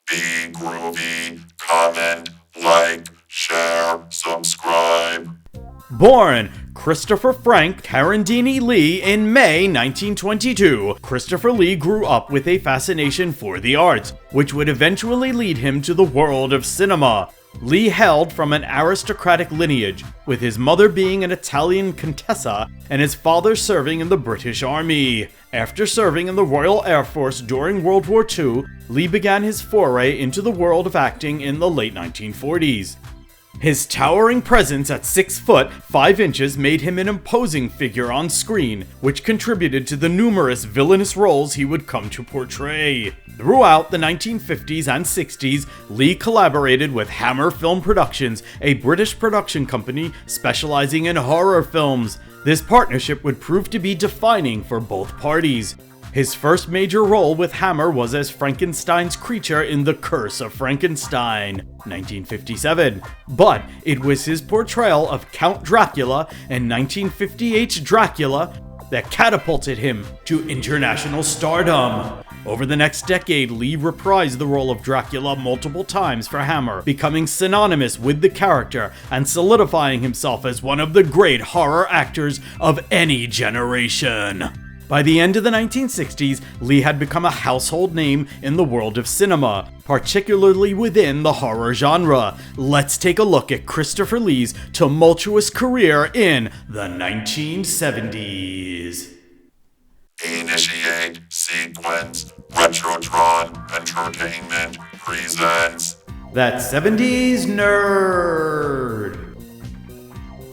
Be groovy, comment, like, share, subscribe. Born Christopher Frank Carandini Lee in May 1922, Christopher Lee grew up with a fascination for the arts, which would eventually lead him to the world of cinema. Lee hailed from an aristocratic lineage, with his mother being an Italian contessa and his father serving in the British Army. After serving in the Royal Air Force during World War II, Lee began his foray into the world of acting in the late 1940s. His towering presence at 6 foot 5 inches made him an imposing figure on screen, which contributed to the numerous villainous roles he would come to portray. Throughout the 1950s and 60s, Lee collaborated with Hammer Film Productions, a British production company specializing in horror films. This partnership would prove to be defining for both parties. His first major role with Hammer was as Frankenstein's creature in The Curse of Frankenstein, 1957. But it was his portrayal of Count Dracula in 1958's Dracula that catapulted him to international stardom. Over the next decade, Lee reprised the role of Dracula multiple times for Hammer, becoming synonymous with the character and solidifying himself as one of the great horror actors of any generation. By the end of the 1960s, Lee had become a household name in the world of cinema, particularly within the horror genre. Let's take a look at Christopher Lee's tumultuous career in the 1970s. Initiate sequence. Retrotron Entertainment presents That 70s Nerd!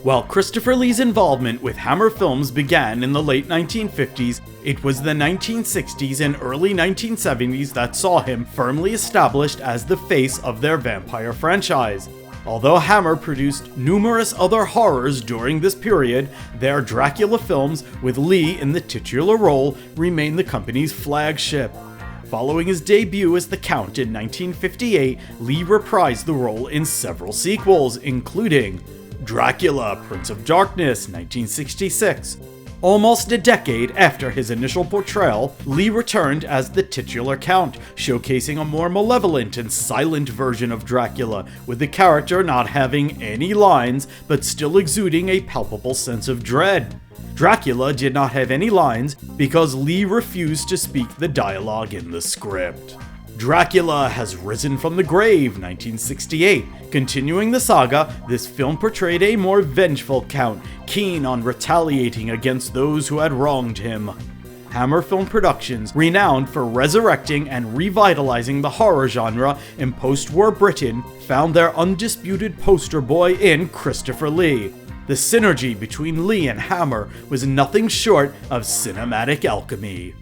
While Christopher Lee's involvement with Hammer Films began in the late 1950s, it was the 1960s and early 1970s that saw him firmly established as the face of their vampire franchise. Although Hammer produced numerous other horrors during this period, their Dracula films, with Lee in the titular role, remain the company's flagship. Following his debut as the Count in 1958, Lee reprised the role in several sequels, including Dracula, Prince of Darkness, 1966. Almost a decade after his initial portrayal, Lee returned as the titular Count, showcasing a more malevolent and silent version of Dracula, with the character not having any lines but still exuding a palpable sense of dread. Dracula did not have any lines because Lee refused to speak the dialogue in the script. Dracula Has Risen from the Grave, 1968. Continuing the saga, this film portrayed a more vengeful Count, keen on retaliating against those who had wronged him. Hammer Film Productions, renowned for resurrecting and revitalizing the horror genre in post-war Britain, found their undisputed poster boy in Christopher Lee. The synergy between Lee and Hammer was nothing short of cinematic alchemy.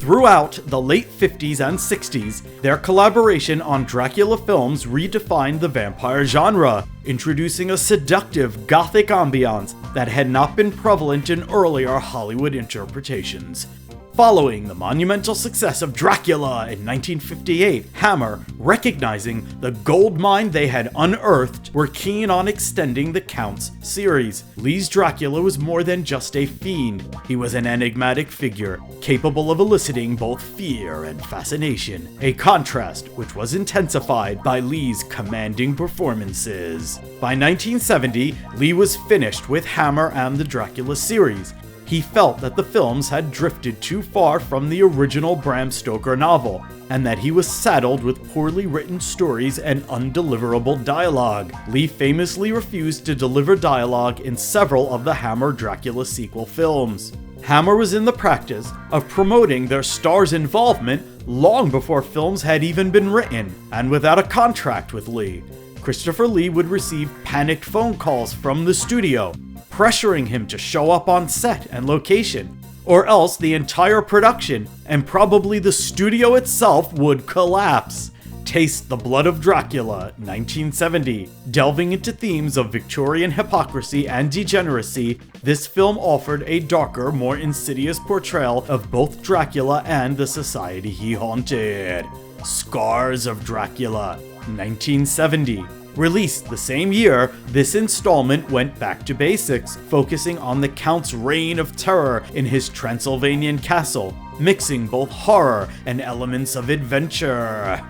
Throughout the late 50s and 60s, their collaboration on Dracula films redefined the vampire genre, introducing a seductive gothic ambiance that had not been prevalent in earlier Hollywood interpretations. Following the monumental success of Dracula in 1958, Hammer, recognizing the gold mine they had unearthed, were keen on extending the Count's series. Lee's Dracula was more than just a fiend. He was an enigmatic figure, capable of eliciting both fear and fascination, a contrast which was intensified by Lee's commanding performances. By 1970, Lee was finished with Hammer and the Dracula series. He felt that the films had drifted too far from the original Bram Stoker novel, and that he was saddled with poorly written stories and undeliverable dialogue. Lee famously refused to deliver dialogue in several of the Hammer Dracula sequel films. Hammer was in the practice of promoting their stars' involvement long before films had even been written, and without a contract with Lee. Christopher Lee would receive panicked phone calls from the studio, pressuring him to show up on set and location, or else the entire production, and probably the studio itself, would collapse. Taste the Blood of Dracula, 1970. Delving into themes of Victorian hypocrisy and degeneracy, this film offered a darker, more insidious portrayal of both Dracula and the society he haunted. Scars of Dracula, 1970. Released the same year, this installment went back to basics, focusing on the Count's reign of terror in his Transylvanian castle, mixing both horror and elements of adventure.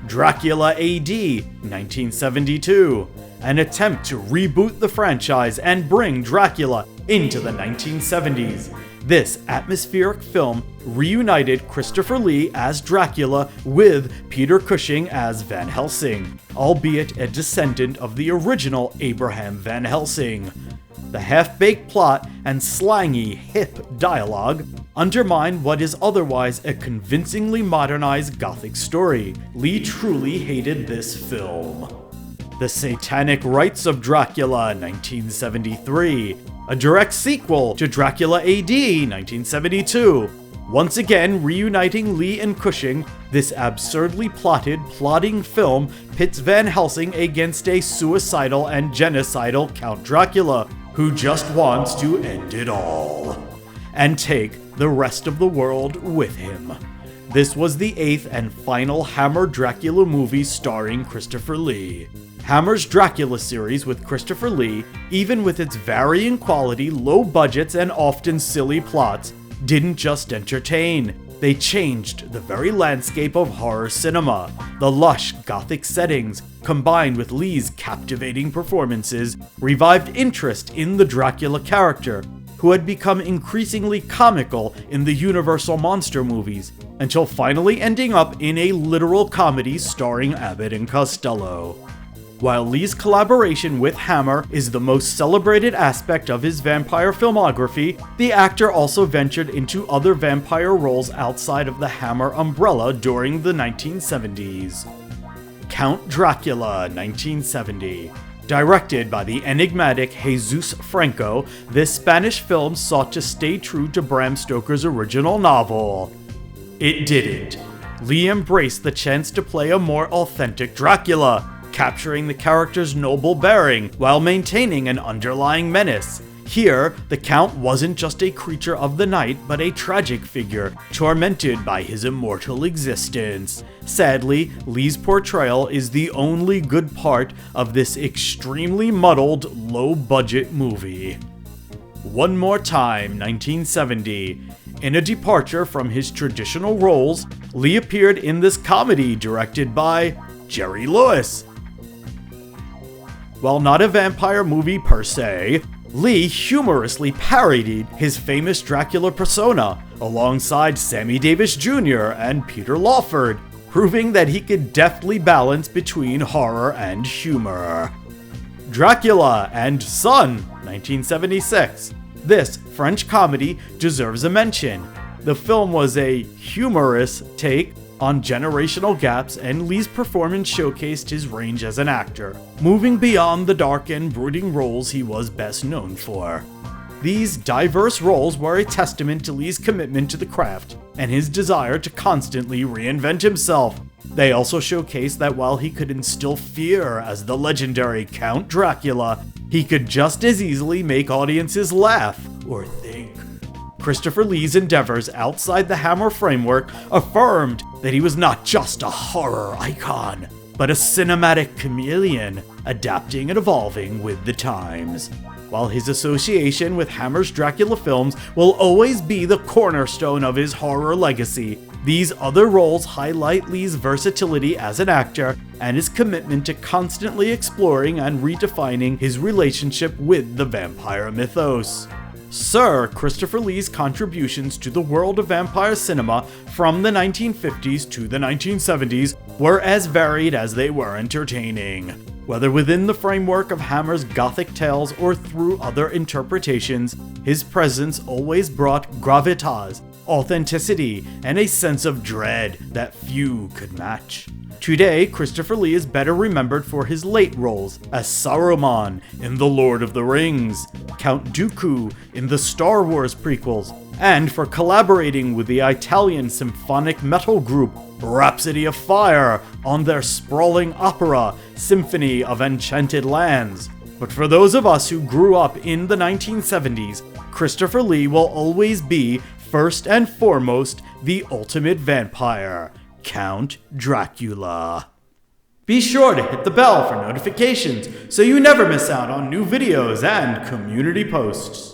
Dracula AD 1972, an attempt to reboot the franchise and bring Dracula into the 1970s. This atmospheric film reunited Christopher Lee as Dracula with Peter Cushing as Van Helsing, albeit a descendant of the original Abraham Van Helsing. The half-baked plot and slangy, hip dialogue undermine what is otherwise a convincingly modernized Gothic story. Lee truly hated this film. The Satanic Rites of Dracula 1973, a direct sequel to Dracula AD 1972. Once again reuniting Lee and Cushing, this absurdly plotting film pits Van Helsing against a suicidal and genocidal Count Dracula, who just wants to end it all, and take the rest of the world with him. This was the 8th and final Hammer Dracula movie starring Christopher Lee. Hammer's Dracula series with Christopher Lee, even with its varying quality, low budgets, and often silly plots, didn't just entertain. They changed the very landscape of horror cinema. The lush Gothic settings, combined with Lee's captivating performances, revived interest in the Dracula character, who had become increasingly comical in the Universal monster movies, until finally ending up in a literal comedy starring Abbott and Costello. While Lee's collaboration with Hammer is the most celebrated aspect of his vampire filmography, the actor also ventured into other vampire roles outside of the Hammer umbrella during the 1970s. Count Dracula 1970. Directed by the enigmatic Jesus Franco, this Spanish film sought to stay true to Bram Stoker's original novel. It didn't. Lee embraced the chance to play a more authentic Dracula, capturing the character's noble bearing while maintaining an underlying menace. Here, the Count wasn't just a creature of the night, but a tragic figure, tormented by his immortal existence. Sadly, Lee's portrayal is the only good part of this extremely muddled, low-budget movie. One More Time, 1970. In a departure from his traditional roles, Lee appeared in this comedy directed by Jerry Lewis. While not a vampire movie per se, Lee humorously parodied his famous Dracula persona alongside Sammy Davis Jr. and Peter Lawford, proving that he could deftly balance between horror and humor. Dracula and Son, 1976. This French comedy deserves a mention. The film was a humorous take on generational gaps, and Lee's performance showcased his range as an actor, moving beyond the dark and brooding roles he was best known for. These diverse roles were a testament to Lee's commitment to the craft and his desire to constantly reinvent himself. They also showcased that while he could instill fear as the legendary Count Dracula, he could just as easily make audiences laugh or think. Christopher Lee's endeavors outside the Hammer framework affirmed that he was not just a horror icon, but a cinematic chameleon, adapting and evolving with the times. While his association with Hammer's Dracula films will always be the cornerstone of his horror legacy, these other roles highlight Lee's versatility as an actor and his commitment to constantly exploring and redefining his relationship with the vampire mythos. Sir Christopher Lee's contributions to the world of vampire cinema from the 1950s to the 1970s were as varied as they were entertaining. Whether within the framework of Hammer's Gothic tales or through other interpretations, his presence always brought gravitas, authenticity, and a sense of dread that few could match. Today, Christopher Lee is better remembered for his late roles as Saruman in The Lord of the Rings, Count Dooku in the Star Wars prequels, and for collaborating with the Italian symphonic metal group Rhapsody of Fire on their sprawling opera Symphony of Enchanted Lands. But for those of us who grew up in the 1970s, Christopher Lee will always be, first and foremost, the ultimate vampire, Count Dracula. Be sure to hit the bell for notifications so you never miss out on new videos and community posts.